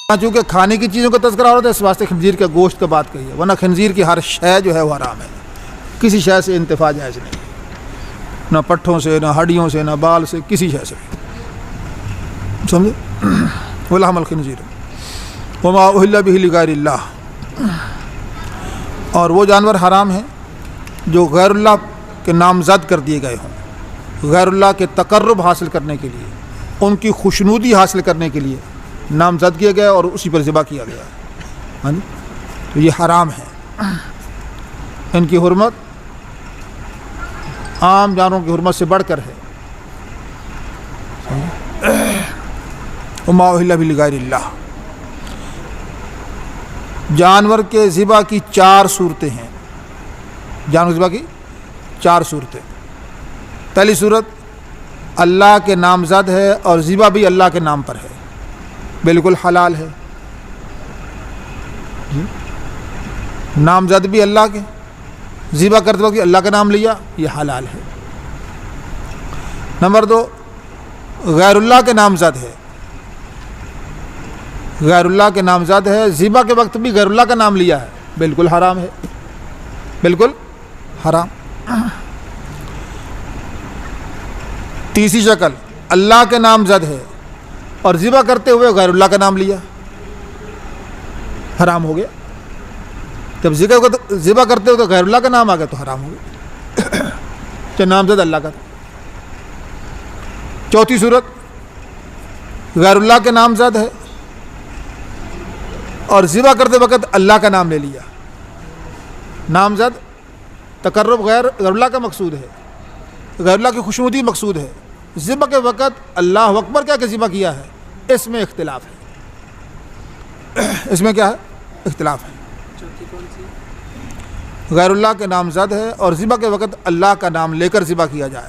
چونکہ کھانے کی چیزوں کا تذکرہ ہو رہا تھا اس واسطے خنزیر کے گوشت کا بات کہی ہے، ورنہ خنزیر کی ہر شے جو ہے وہ حرام ہے، کسی شے سے انتفاع جائز نہیں، نہ پٹھوں سے، نہ ہڈیوں سے، نہ بال سے، کسی شے سے، سمجھے؟ ولحم الخنزیر وما اہل بہ لغیر اللہ، اور وہ جانور حرام ہیں جو غیر اللہ کے نامزد کر دیے گئے ہوں، غیر اللہ کے تقرب حاصل کرنے کے لیے، ان کی خوشنودی حاصل کرنے کے لیے نامزد کیا گیا اور اسی پر ذبح کیا گیا، ہاں جی، تو یہ حرام ہے، ان کی حرمت عام جانوروں کی حرمت سے بڑھ کر ہے۔ وما اہل بہ لغیر اللہ، جانور کے ذبح کی 4 صورتیں ہیں، جانور ذبح کی 4 صورتیں۔ پہلی صورت اللہ کے نامزد ہے اور ذبح بھی اللہ کے نام پر ہے، بالکل حلال ہے، نامزد بھی اللہ کے، ذبح کرتے وقت اللہ کا نام لیا، یہ حلال ہے۔ نمبر 2، غیر اللہ کے نامزد ہے، غیر اللہ کے نامزد ہے، ذبح کے وقت بھی غیر اللہ کا نام لیا ہے، بالکل حرام ہے، بالکل حرام۔ تیسری شکل، اللہ کے نامزد ہے اور ذبح کرتے ہوئے غیر اللہ کا نام لیا، حرام ہو گیا۔ جب ذبح کرتے ہوئے تو غیر اللہ کا نام آ گیا تو حرام ہو گیا، کہ نامزد اللہ کا تھا۔ چوتھی صورت، غیر اللہ کے نامزد ہے اور ذبح کرتے وقت اللہ کا نام لے لیا، نامزد تقرب غیر اللہ کا مقصود ہے، غیر اللہ کی خوشنودی مقصود ہے، ذبح کے وقت اللہ اکبر کیا کہ ذبح کیا ہے، اس میں اختلاف ہے، اس میں کیا ہے، اختلاف ہے۔ غیر اللہ کے نامزد ہے اور ذبح کے وقت اللہ کا نام لے کر ذبح کیا جائے،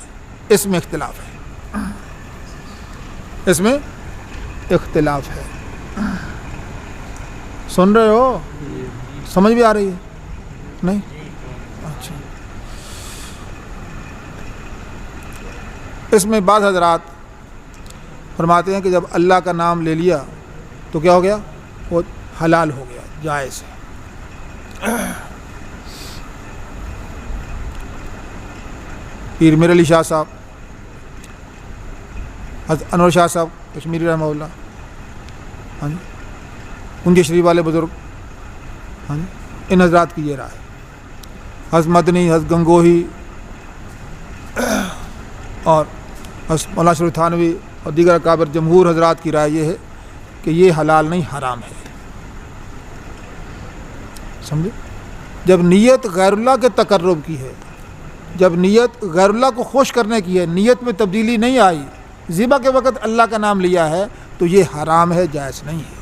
اس میں اختلاف ہے، اس میں اختلاف ہے۔ سن رہے ہو؟ سمجھ بھی آ رہی ہے؟ نہیں؟ اچھا، اس میں بعض حضرات فرماتے ہیں کہ جب اللہ کا نام لے لیا تو کیا ہو گیا، وہ حلال ہو گیا، جائز ہے۔ پیر میر علی شاہ صاحب، حضرت انور شاہ صاحب کشمیری رحمہ اللہ، ہاں جی، ان کے شریف والے بزرگ، ہاں جی، ان حضرات کی یہ رائے، حضرت مدنی، حضرت گنگوہی اور حضرت مولانا شریف تھانوی اور دیگر اکابر جمہور حضرات کی رائے یہ ہے کہ یہ حلال نہیں، حرام ہے، سمجھے؟ جب نیت غیر اللہ کے تقرب کی ہے، جب نیت غیر اللہ کو خوش کرنے کی ہے، نیت میں تبدیلی نہیں آئی، ذبح کے وقت اللہ کا نام لیا ہے تو یہ حرام ہے، جائز نہیں ہے،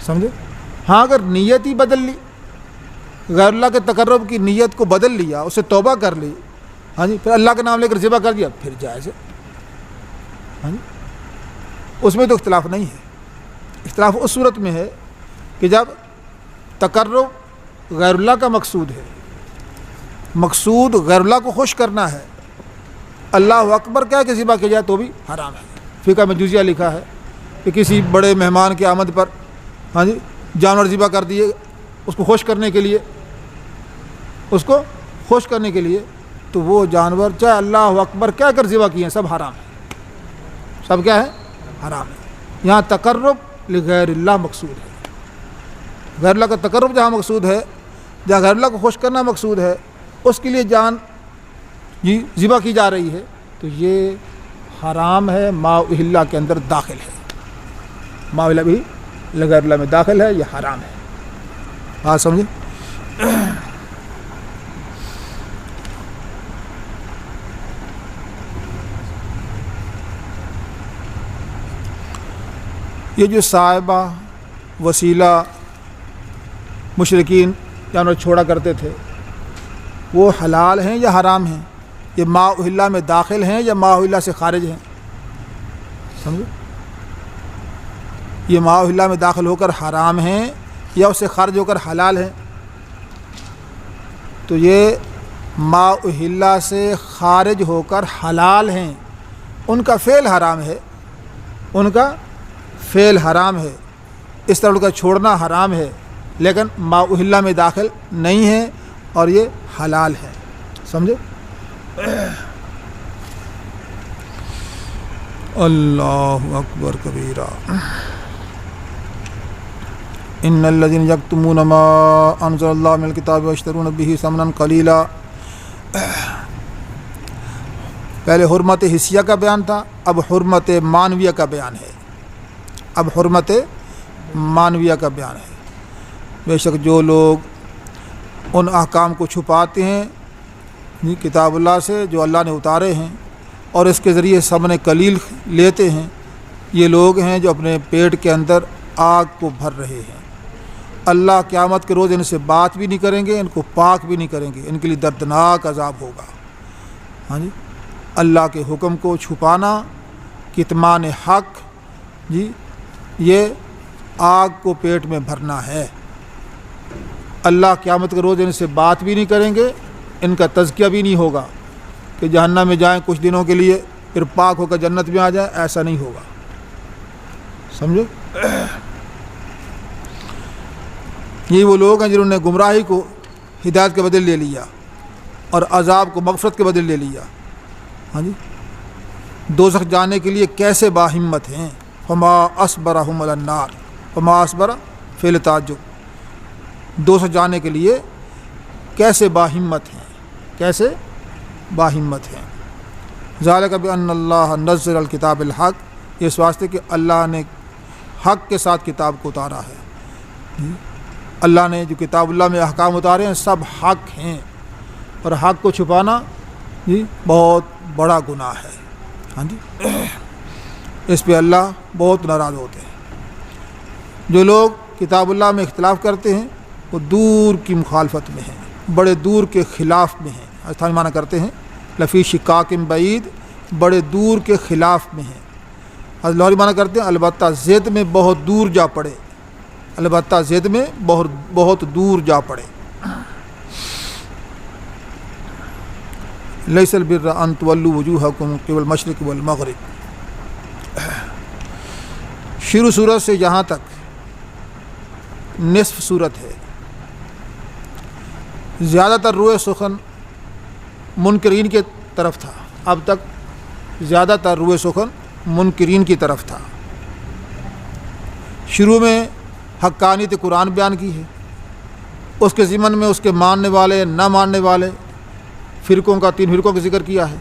سمجھے؟ ہاں اگر نیت ہی بدل لی، غیر اللہ کے تقرب کی نیت کو بدل لیا، اسے توبہ کر لی، ہاں جی، پھر اللہ کا نام لے کر ذبح کر دیا، پھر جائز ہے، ہاں جی، اس میں تو اختلاف نہیں ہے۔ اختلاف اس صورت میں ہے کہ جب تقرب غیر اللہ کا مقصود ہے، مقصود غیر اللہ کو خوش کرنا ہے، اللہ اکبر کہہ کے ذبح کیا جائے تو بھی حرام ہے۔ فقہ میں جزیہ لکھا ہے کہ کسی بڑے مہمان کی آمد پر، ہاں جی، جانور ذبح کر دیے اس کو خوش کرنے کے لیے، اس کو خوش کرنے کے لیے، تو وہ جانور چاہے اللہ اکبر کہہ کر ذبح کیے ہیں، سب حرام ہے، سب کیا ہے، حرام ہے۔ یہاں تقرب لغیر اللہ مقصود ہے، غیر اللہ کا تقرب جہاں مقصود ہے، جہاں غیر اللہ کو خوش کرنا مقصود ہے، اس کے لیے جان جی ذبح کی جا رہی ہے تو یہ حرام ہے، ما اہل کے اندر داخل ہے، ما اہل بھی غیر اللہ میں داخل ہے، یہ حرام ہے۔ بات سمجھے؟ یہ جو صاحبہ وسیلہ مشرکین جانور چھوڑا کرتے تھے، وہ حلال ہیں یا حرام ہیں؟ یہ ما اہل میں داخل ہیں یا ما اہل سے خارج ہیں؟ سمجھے؟ یہ ما اہل میں داخل ہو کر حرام ہیں یا اس سے خارج ہو کر حلال ہیں؟ تو یہ ما اہل سے خارج ہو کر حلال ہیں، ان کا فعل حرام ہے، ان کا فعل حرام ہے، اس طرح کا چھوڑنا حرام ہے، لیکن ما اہل میں داخل نہیں ہے اور یہ حلال ہے، سمجھے؟ اللہ اکبر کبیرہ۔ ان الذين يكتمون ما انزل الله من الكتاب ويشترون به ثمنا قليلا، پہلے حرمت حسیہ کا بیان تھا، اب حرمت معنویہ کا بیان ہے، اب حرمت معنویہ کا بیان ہے۔ بے شک جو لوگ ان احکام کو چھپاتے ہیں کتاب اللہ سے جو اللہ نے اتارے ہیں اور اس کے ذریعے ثمن قلیل لیتے ہیں، یہ لوگ ہیں جو اپنے پیٹ کے اندر آگ کو بھر رہے ہیں۔ اللہ قیامت کے روز ان سے بات بھی نہیں کریں گے، ان کو پاک بھی نہیں کریں گے، ان کے لیے دردناک عذاب ہوگا۔ ہاں جی، اللہ کے حکم کو چھپانا، کتمان حق، جی یہ آگ کو پیٹ میں بھرنا ہے۔ اللہ قیامت کے روز ان سے بات بھی نہیں کریں گے، ان کا تزکیہ بھی نہیں ہوگا کہ جہنم میں جائیں کچھ دنوں کے لیے پھر پاک ہو کر جنت میں آ جائیں، ایسا نہیں ہوگا، سمجھو؟ یہ وہ لوگ ہیں جنہوں نے گمراہی کو ہدایت کے بدل لے لیا اور عذاب کو مغفرت کے بدل لے لیا۔ ہاں جی، دوزخ جانے کے لیے کیسے باہمت ہیں۔ فما اصبرہم علی النار، فما اصبر فعل تعجب، دوزخ جانے کے لیے کیسے باہمت ہیں، کیسے باہمت ہیں۔ ذالک بان اللہ نزل الکتاب الحق، اس واسطے کہ اللہ نے حق کے ساتھ کتاب کو اتارا ہے۔ اللہ نے جو کتاب اللہ میں احکام اتارے ہیں سب حق ہیں، اور حق کو چھپانا جی بہت بڑا گناہ ہے۔ ہاں جی، اس پہ اللہ بہت ناراض ہوتے ہیں۔ جو لوگ کتاب اللہ میں اختلاف کرتے ہیں وہ دور کی مخالفت میں ہیں، بڑے دور کے خلاف میں ہیں۔ استھانی معنی کرتے ہیں لفی شقاق بعید، بڑے دور کے خلاف میں ہیں۔ حضرت لاہوری معنی کرتے ہیں البتہ ضد میں بہت دور جا پڑے، البتہ ضد میں بہت دور جا پڑے۔ لیس البر ان تولوا وجوہکم قبل المشرق والمغرب۔ شروع صورت سے یہاں تک نصف صورت ہے۔ زیادہ تر روئے سخن منکرین کی طرف تھا، اب تک زیادہ تر روئے سخن منکرین کی طرف تھا۔ شروع میں حقانیت قرآن بیان کی ہے، اس کے ضمن میں اس کے ماننے والے نہ ماننے والے فرقوں کا 3 فرقوں کا ذکر کیا ہے۔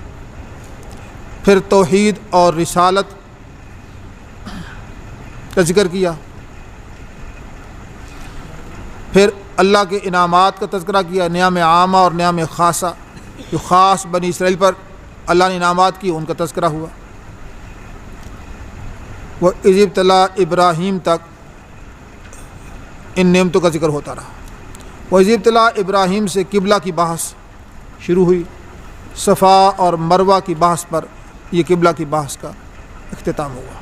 پھر توحید اور رسالت کا ذکر کیا، پھر اللہ کے انعامات کا تذکرہ کیا، نعم عامہ اور نعم خاصہ، جو خاص بنی اسرائیل پر اللہ نے انعامات کی ان کا تذکرہ ہوا۔ وہ اذ ابتلا ابراہیم تک ان نعمتوں کا ذکر ہوتا رہا۔ وہ اذ ابتلا ابراہیم سے قبلہ کی بحث شروع ہوئی، صفا اور مروہ کی بحث پر یہ قبلہ کی بحث کا اختتام ہوا۔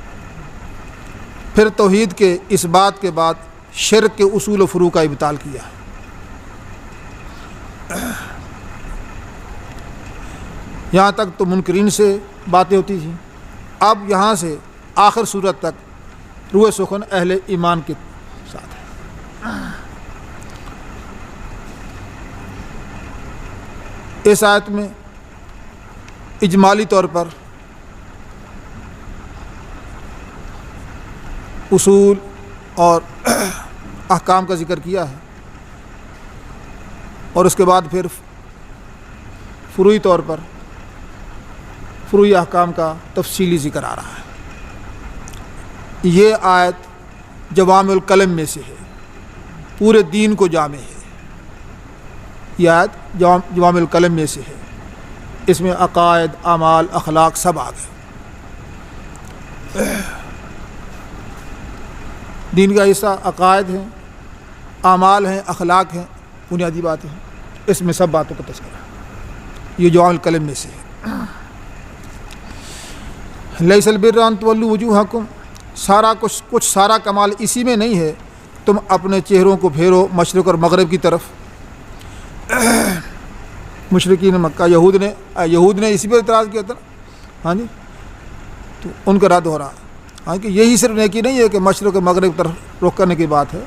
پھر توحید کے اس بات کے بعد شرک کے اصول و فروع کا ابطال کیا ہے۔ یہاں تک تو منکرین سے باتیں ہوتی تھیں، اب یہاں سے آخر صورت تک روح سخن اہل ایمان کے ساتھ ہے۔ اس آیت میں اجمالی طور پر اصول اور احکام کا ذکر کیا ہے، اور اس کے بعد پھر فروعی طور پر فروعی احکام کا تفصیلی ذکر آ رہا ہے۔ یہ آیت جوامع الکلم میں سے ہے، پورے دین کو جامع ہے۔ یہ آیت جوامع الکلم میں سے ہے، اس میں عقائد، اعمال، اخلاق سب آ گئے۔ دین کا حصہ عقائد ہیں، اعمال ہیں، اخلاق ہیں، بنیادی باتیں ہیں، اس میں سب باتوں کا تذکرہ ہے۔ یہ جوامع الکلم میں سے ہے۔ لیس البر ان تولوا وجوہکم، سارا کچھ سارا کمال اسی میں نہیں ہے تم اپنے چہروں کو پھیرو مشرق اور مغرب کی طرف۔ مشرکین مکہ یہود نے اسی پر اعتراض کیا تھا، ہاں جی، تو ان کا رد ہو رہا۔ ہاں کہ یہی صرف نیکی نہیں ہے کہ مشرق و مغرب طرف رخ کرنے کی بات ہے،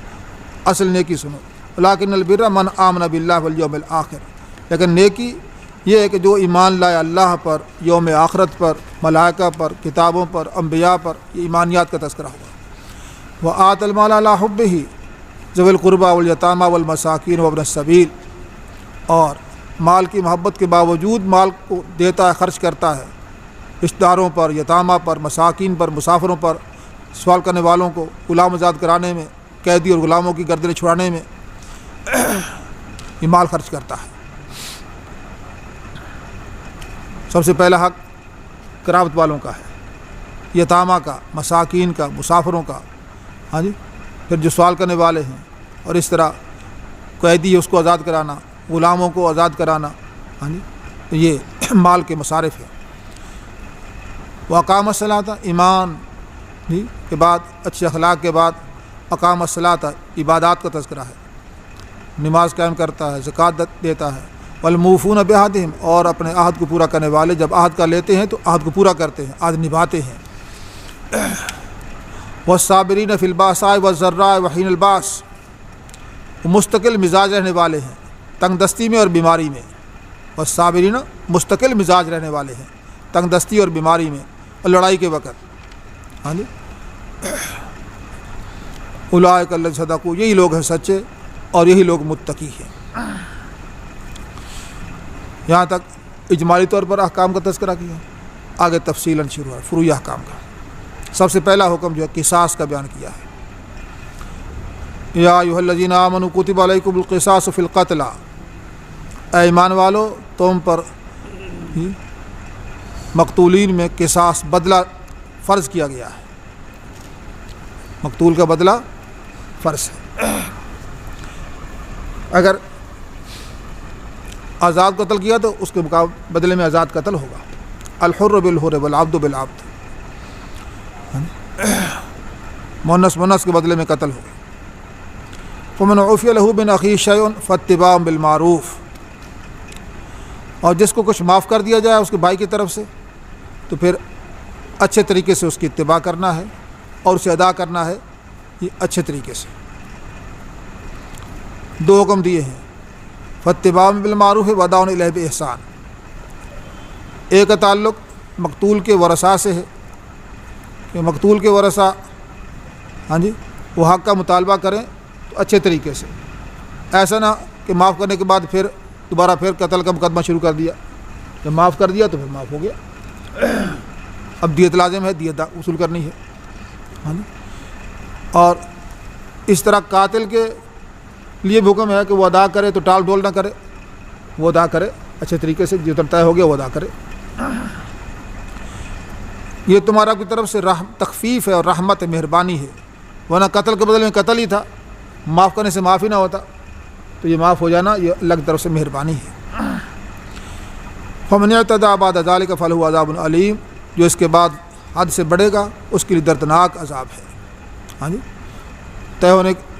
اصل نیکی سنو، لیکن البر من آمن باللہ والیوم الآخر، لیکن نیکی یہ ہے کہ جو ایمان لائے اللہ پر، یوم آخرت پر، ملائکہ پر، کتابوں پر، انبیاء پر، یہ ایمانیات کا تذکرہ ہوا۔ وآت المال علی حبہ ذوی القربى والیتامى والمساکین وابن السبیل، اور مال کی محبت کے باوجود مال کو دیتا ہے، خرچ کرتا ہے رشتہ داروں پر، یتامہ پر، مساکین پر، مسافروں پر، سوال کرنے والوں کو، غلام آزاد کرانے میں، قیدی اور غلاموں کی گردنیں چھڑانے میں یہ مال خرچ کرتا ہے۔ سب سے پہلا حق قرابت والوں کا ہے، یتامہ کا، مساکین کا، مسافروں کا، ہاں جی، پھر جو سوال کرنے والے ہیں، اور اس طرح قیدی ہے اس کو آزاد کرانا، غلاموں کو آزاد کرانا، ہاں جی، تو یہ مال کے مصارف ہیں۔ واقام الصلاۃ، ایمان جی کے بعد، اچھے اخلاق کے بعد اقام الصلاۃ عبادات کا تذکرہ ہے، نماز قائم کرتا ہے، زکوٰۃ دیتا ہے، والموفون بعہدہم، اور اپنے عہد کو پورا کرنے والے جب عہد کا لیتے ہیں تو عہد کو پورا کرتے ہیں، عہد نبھاتے ہیں۔ والصابرین فی الباساء والضراء وحین الباس، وہ مستقل مزاج رہنے والے ہیں تنگ دستی میں اور بیماری میں۔ والصابرین، مستقل مزاج رہنے والے ہیں تنگ دستی اور بیماری میں اور لڑائی کے وقت، ہاں جی۔ اولئک الذین صدقوا، یہی لوگ ہیں سچے اور یہی لوگ متقی ہیں۔ یہاں تک اجمالی طور پر احکام کا تذکرہ کیا، آگے تفصیلاً شروع ہے فروعی احکام کا۔ سب سے پہلا حکم جو ہے قصاص کا بیان کیا ہے۔ یا ایھا الذین آمنوا کتب علیکم القصاص فی القتل، اے ایمان والو تم پر مقتولین میں قصاص بدلہ فرض کیا گیا ہے، مقتول کا بدلہ فرض ہے۔ اگر آزاد قتل کیا تو اس کے بدلے میں آزاد قتل ہوگا، الحر بالحر والعبد بالعبد، مؤنث مؤنث کے بدلے میں قتل ہوگا۔ فمن عفی لہ من اخیہ شیء فاتباع بالمعروف، اور جس کو کچھ معاف کر دیا جائے اس کے بھائی کی طرف سے تو پھر اچھے طریقے سے اس کی اتباع کرنا ہے اور اسے ادا کرنا ہے یہ اچھے طریقے سے۔ دو حکم دیے ہیں، فاتباع بالمعروف واداء الیہ باحسان۔ ایک کا تعلق مقتول کے ورثاء سے ہے کہ مقتول کے ورثاء، ہاں جی، وہ حق کا مطالبہ کریں تو اچھے طریقے سے، ایسا نہ کہ معاف کرنے کے بعد پھر دوبارہ پھر قتل کا مقدمہ شروع کر دیا، جب معاف کر دیا تو پھر معاف ہو گیا، اب دیت لازم ہے، دیت وصول کرنی ہے، ہاں جی۔ اور اس طرح قاتل کے لیے بھی حکم ہے کہ وہ ادا کرے تو ٹال ڈول نہ کرے، وہ ادا کرے اچھے طریقے سے، جو طے ہو گیا وہ ادا کرے۔ یہ تمہارا کی طرف سے تخفیف ہے اور رحمت ہے، مہربانی ہے، ورنہ قتل کے بدلے میں قتل ہی تھا، معاف کرنے سے معاف ہی نہ ہوتا، تو یہ معاف ہو جانا یہ اللہ کی طرف سے مہربانی ہے۔ فمن اعتدی بعد ذلک فلہ عذاب علیم، جو اس کے بعد حد سے بڑھے گا اس کے لیے دردناک عذاب ہے، ہاں جی۔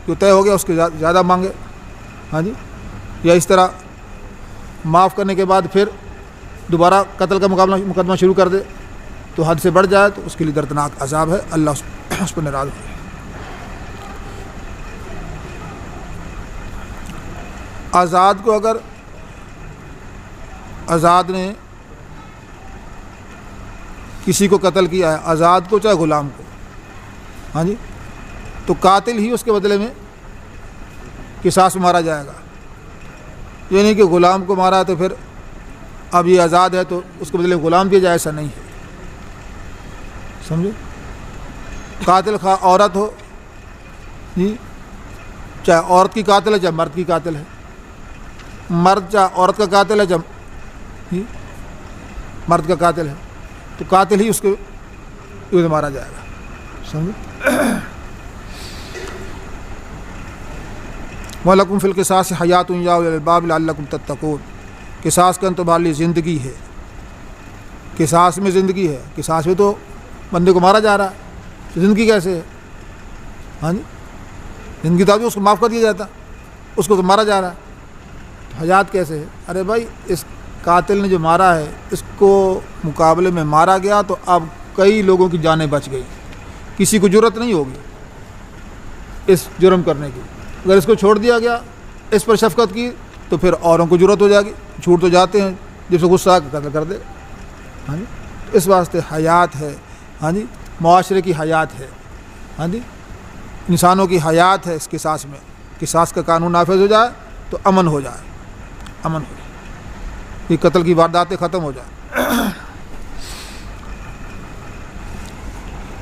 جو طے ہو گیا اس کے زیادہ مانگے، ہاں جی، یا اس طرح معاف کرنے کے بعد پھر دوبارہ قتل کا مقدمہ شروع کر دے تو حد سے بڑھ جائے تو اس کے لیے دردناک عذاب ہے، اللہ اس پر ناراض ہے۔ آزاد کو اگر آزاد نے کسی کو قتل کیا ہے، آزاد کو چاہے غلام کو، ہاں جی، تو قاتل ہی اس کے بدلے میں قصاص مارا جائے گا، یہ نہیں کہ غلام کو مارا ہے تو پھر اب یہ آزاد ہے تو اس کے بدلے غلام دیا جائے، ایسا نہیں ہے، سمجھے۔ قاتل خواہ عورت ہو جی، چاہے عورت کی قاتل ہے چاہے مرد کی قاتل ہے، مرد چاہے عورت کا قاتل ہے چاہے مرد کا قاتل ہے، تو قاتل ہی اس کو مارا جائے گا، سمجھے۔ وَلَكُمْ فِي الْقِصَاصِ حَيَاةٌ يَا أُولِي الْأَلْبَابِ لَعَلَّكُمْ تَتَّقُونَ، قصاص کے اندر تمہارے لیے زندگی ہے، قصاص میں زندگی ہے، قصاص میں تو بندے کو مارا جا رہا ہے، زندگی کیسے ہے، ہاں جی، زندگی تو اس کو معاف کر دیا جاتا، اس کو تو مارا جا رہا ہے، تو حیات کیسے ہے؟ ارے بھائی اس قاتل نے جو مارا ہے اس کو مقابلے میں مارا گیا تو اب کئی لوگوں کی جانیں بچ گئی، کسی کو جرت نہیں ہوگی اس جرم کرنے کی. اگر اس کو چھوڑ دیا گیا، اس پر شفقت کی، تو پھر اوروں کو جرت ہو جائے گی. چھوٹ تو جاتے ہیں، جس کو غصہ قتل کر دے. ہاں جی، اس واسطے حیات ہے. ہاں جی، معاشرے کی حیات ہے. ہاں جی، انسانوں کی حیات ہے اس قصاص میں. قصاص کا قانون نافذ ہو جائے تو امن ہو جائے، امن ہو جائے، یہ قتل کی وارداتیں ختم ہو جائیں.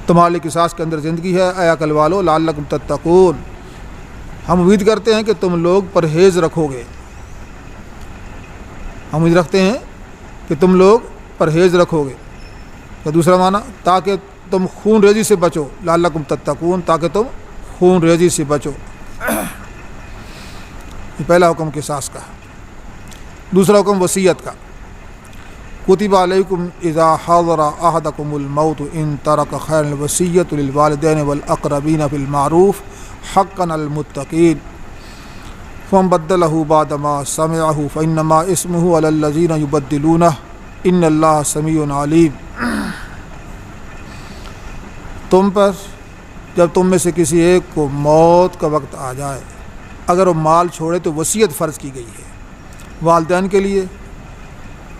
تمہارے قصاص کے اندر زندگی ہے اے عقل والو لعلکم تتقون. ہم امید کرتے ہیں کہ تم لوگ پرہیز رکھو گے. ہم امید رکھتے ہیں کہ تم لوگ پرہیز رکھو گے. تو دوسرا معنی تاکہ تم خون ریزی سے بچو. لعلکم تتقون، تاکہ تم خون ریزی سے بچو. یہ پہلا حکم قصاص کا ہے. دوسرا حکم وصیت کا. کتب علیکم اذا حضر احدکم الموت ان ترک خیر الوصیۃ للوالدین والاقربین بالمعروف حقا المتقین فمن بدلہ بعد ما سمعہ فانما اسمہ علی الذین یبدلونہ ان اللہ سمیع علیم. تم پر جب تم میں سے کسی ایک کو موت کا وقت آ جائے، اگر وہ مال چھوڑے تو وصیت فرض کی گئی ہے والدین کے لیے،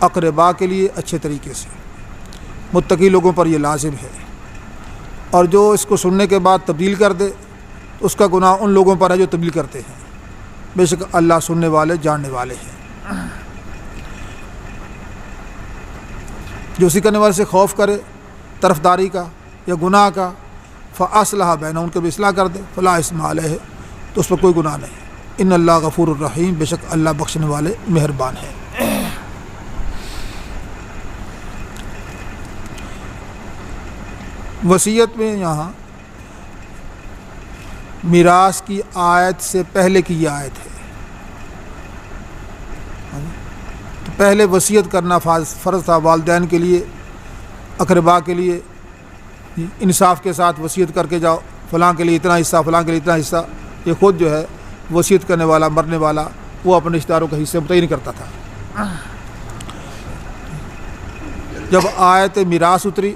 اقربا کے لیے اچھے طریقے سے. متقی لوگوں پر یہ لازم ہے. اور جو اس کو سننے کے بعد تبدیل کر دے اس کا گناہ ان لوگوں پر ہے جو تبدیل کرتے ہیں. بے شک اللہ سننے والے جاننے والے ہیں. جو اسی کرنے والے سے خوف کرے طرفداری کا یا گناہ کا، فاصلح بینہم، ان کے بھی اصلاح کر دے، فلا اثم علیہ، تو اس پر کوئی گناہ نہیں. ان اللہ غفور الرحیم، بے شک اللہ بخشنے والے مہربان ہیں. وصیت میں یہاں میراث کی آیت سے پہلے کی یہ آیت ہے. تو پہلے وصیت کرنا فرض تھا والدین کے لیے، اقربا کے لیے. انصاف کے ساتھ وصیت کر کے جاؤ، فلاں کے لیے اتنا حصہ، فلاں کے لیے اتنا حصہ. یہ خود جو ہے وصیت کرنے والا، مرنے والا، وہ اپنے رشتہ داروں کا حصے متعین کرتا تھا. جب آیت میراث اتری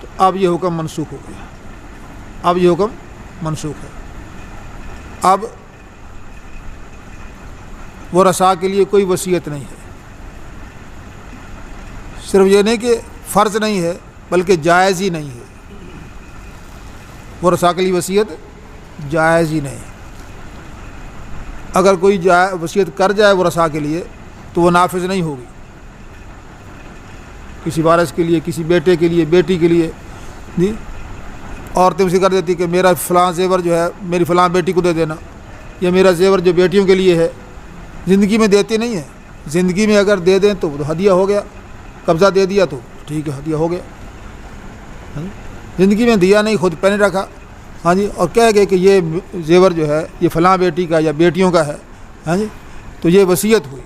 تو اب یہ حکم منسوخ ہو گیا. اب یہ حکم منسوخ ہے. اب ورثاء کے لیے کوئی وصیت نہیں ہے. صرف یہ نہیں کہ فرض نہیں ہے بلکہ جائز ہی نہیں ہے. ورثاء کے لیے وصیت جائز ہی نہیں. اگر کوئی وصیت کر جائے ورثاء کے لیے تو وہ نافذ نہیں ہوگی. کسی وارث کے لیے، کسی بیٹے کے لیے، بیٹی کے لیے، جی عورتیں اسے کر دیتی کہ میرا فلاں زیور جو ہے میری فلاں بیٹی کو دے دینا، یا میرا زیور جو بیٹیوں کے لیے ہے. زندگی میں دیتے نہیں ہیں. زندگی میں اگر دے دیں تو ہدیہ ہو گیا، قبضہ دے دیا تو ٹھیک ہے، ہدیہ ہو گیا. زندگی میں دیا نہیں، خود پہنے رکھا، ہاں جی، اور کہہ گئے کہ یہ زیور جو ہے یہ فلاں بیٹی کا یا بیٹیوں کا ہے. ہاں جی، تو یہ وصیت ہوئی.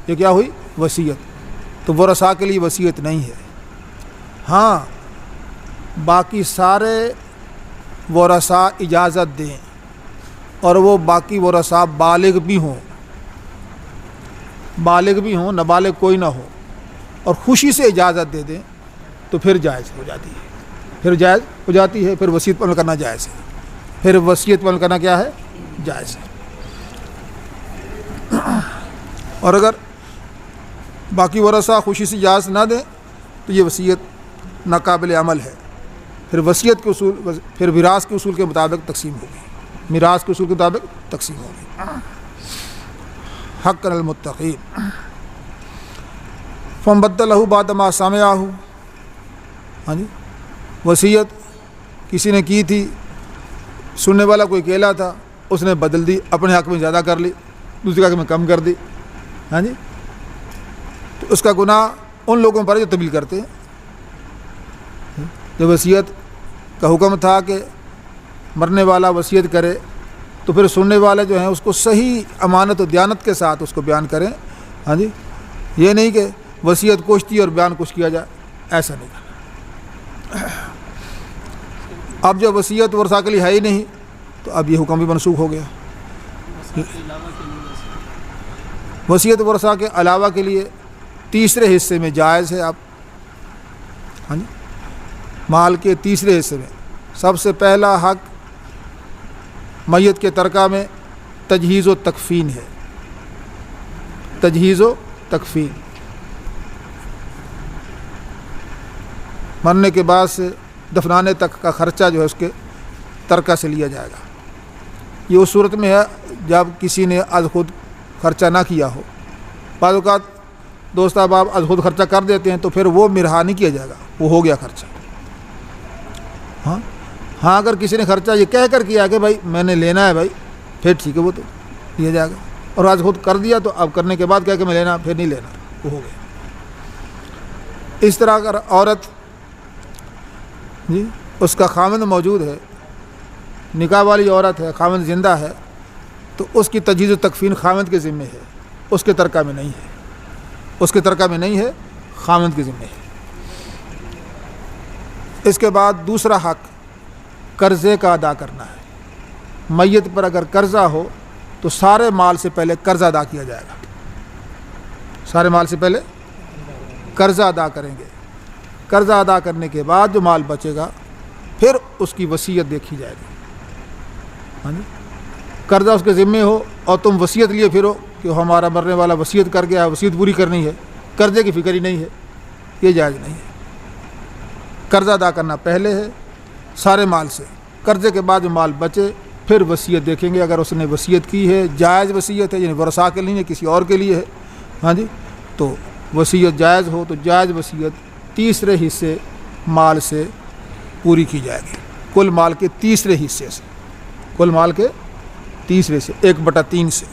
یہ کیا ہوئی؟ وصیت. تو ورثاء کے لیے وصیت نہیں ہے. ہاں باقی سارے ورثاء اجازت دیں، اور وہ باقی ورثاء بالغ بھی ہوں، بالغ بھی ہوں، نابالغ کوئی نہ ہو، اور خوشی سے اجازت دے دیں تو پھر جائز ہو جاتی ہے. پھر جائز ہو جاتی ہے. پھر وصیت پر عمل کرنا جائز ہے. پھر وصیت پر عمل کرنا کیا ہے؟ جائز ہے. اور اگر باقی ورثاء خوشی سے اجازت نہ دیں تو یہ وصیت ناقابل عمل ہے. پھر وصیت کے اصول، پھر میراث کے اصول کے مطابق تقسیم ہوگی. میراث کے اصول کے مطابق تقسیم ہوگی. حقا المتقین. فمن بدلہ بعد ما سمعہ. ہاں جی، وصیت کسی نے کی تھی، سننے والا کوئی اکیلا تھا، اس نے بدل دی، اپنے حق میں زیادہ کر لی، دوسرے حق میں کم کر دی. ہاں جی، تو اس کا گناہ ان لوگوں پر جو تبدیل کرتے ہیں. جب وصیت کا حکم تھا کہ مرنے والا وصیت کرے تو پھر سننے والے جو ہیں اس کو صحیح امانت و دیانت کے ساتھ اس کو بیان کریں. ہاں جی، یہ نہیں کہ وصیت کشتی اور بیان کچھ کیا جائے، ایسا نہیں کرنا. اب جب وصیت ورثاء کے لیے ہے ہی نہیں تو اب یہ حکم بھی منسوخ ہو گیا. وصیت ورثاء کے علاوہ کے لیے تیسرے حصے میں جائز ہے. آپ ہاں جی، مال کے تیسرے حصے میں سب سے پہلا حق میت کے ترکہ میں تجہیز و تکفین ہے، تجہیز و تکفین۔ مرنے کے بعد سے دفنانے تک کا خرچہ جو ہے اس کے ترکہ سے لیا جائے گا۔ یہ اس صورت میں ہے جب کسی نے از خود خرچہ نہ کیا ہو۔ بعض اوقات دوست احباب از خود خرچہ کر دیتے ہیں تو پھر وہ مرہا نہیں کیا جائے گا، وہ ہو گیا خرچہ۔ ہاں اگر کسی نے خرچہ یہ کہہ کر کیا کہ بھائی میں نے لینا ہے بھائی، پھر ٹھیک ہے، وہ تو لیا جائے گا۔ اور از خود کر دیا تو اب کرنے کے بعد کہہ کہ میں لینا، پھر نہیں لینا، وہ ہو گیا۔ اس طرح اگر عورت اس کا خامند موجود ہے، نکاح والی عورت ہے، خامند زندہ ہے، تو اس کی تجہیز و تکفین خامند کے ذمہ ہے، اس کے ترکہ میں نہیں ہے، اس کے ترکہ میں نہیں ہے، خامند کے ذمہ ہے۔ اس کے بعد دوسرا حق قرضے کا ادا کرنا ہے۔ میت پر اگر قرضہ ہو تو سارے مال سے پہلے قرضہ ادا کیا جائے گا، سارے مال سے پہلے قرضہ ادا کریں گے۔ قرضہ ادا کرنے کے بعد جو مال بچے گا پھر اس کی وصیت دیکھی جائے گی۔ ہاں جی، قرضہ اس کے ذمے ہو اور تم وصیت لیے پھرو کہ ہمارا مرنے والا وصیت کر گیا ہے، وصیت پوری کرنی ہے، قرضے کی فکر ہی نہیں ہے، یہ جائز نہیں ہے۔ قرضہ ادا کرنا پہلے ہے سارے مال سے، قرضے کے بعد جو مال بچے پھر وصیت دیکھیں گے۔ اگر اس نے وصیت کی ہے، جائز وصیت ہے، یعنی ورثاء کے لیے کسی اور کے لیے ہے، ہاں جی، تو وصیت جائز ہو تو جائز وصیت تیسرے حصے مال سے پوری کی جائے گی، کل مال کے تیسرے حصے سے، کل مال کے تیسرے سے 1/3 سے۔